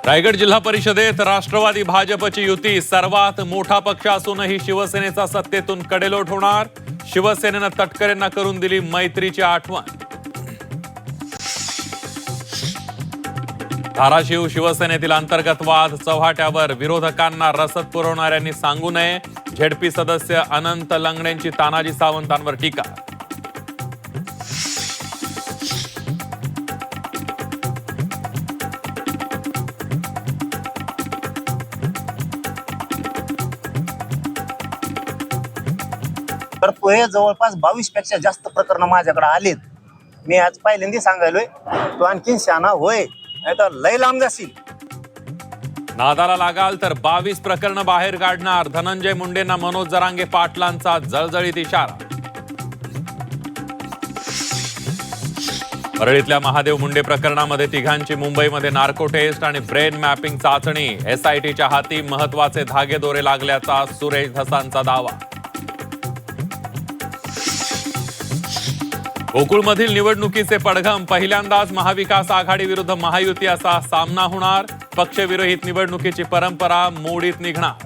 रायगड जिल्हा परिषदेत राष्ट्रवादी भाजपची युती सर्वात मोठा पक्ष असूनही शिवसेनेचा सत्तेतून कडेलोट होणार. शिवसेनेनं तटकरेंना करून दिली मैत्रीची आठवण. धाराशिव शिवसेनेतील अंतर्गत वाद चव्हाट्यावर विरोधकांना रसद पुरवणाऱ्यांनी सांगू नये. झेडपी सदस्य अनंत लंगडेंची तानाजी सावंतांवर टीका. तर हे जवळपास 22 पेक्षा जास्त प्रकरण माझ्याकडे आलेत. मी आज पहिल्यांदा सांगायलोय, तो आणखीन शहाणा होय, नाहीतर लय लांब जाशील. नादाला लागाल तर 22 प्रकरण बाहेर काढणार. धनंजय मुंडेंना मनोज जरांगे पाटलांचा जळजळीत इशारा. परळीतल्या महादेव मुंडे प्रकरणामध्ये तिघांची मुंबईमध्ये नार्को टेस्ट आणि ब्रेन मॅपिंग चाचणी. एसआयटीच्या हाती महत्वाचे धागेदोरे लागल्याचा सुरेश धसांचा दावा. गोकुळमधील निवडणुकीचे पडघम. पहिल्यांदाच महाविकास आघाडी विरुद्ध महायुती असा सामना होणार. पक्षविरहित निवडणुकीची परंपरा मोडीत निघणार.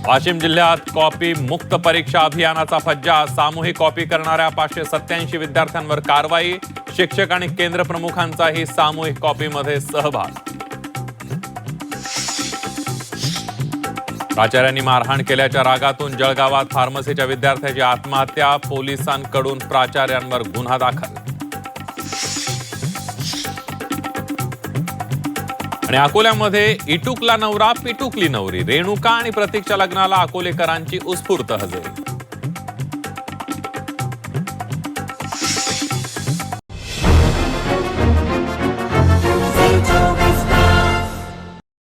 वाशिम जिल्ह्यात कॉपी मुक्त परीक्षा अभियानाचा फज्जा. सामूहिक कॉपी करणाऱ्या 587 विद्यार्थ्यांवर कारवाई. शिक्षक आणि केंद्र प्रमुखांचाही सामूहिक कॉपीमध्ये सहभाग. प्राचार्यांनी मारहाण केल्याच्या रागातून जळगावात फार्मसीच्या विद्यार्थ्याची आत्महत्या. पोलिसांकडून प्राचार्यांवर गुन्हा दाखल. आणि अकोल्यामध्ये इटुकला नवरा पिटुकली नवरी. रेणुका आणि प्रतीकच्या लग्नाला अकोलेकरांची उत्स्फूर्त हजेरी.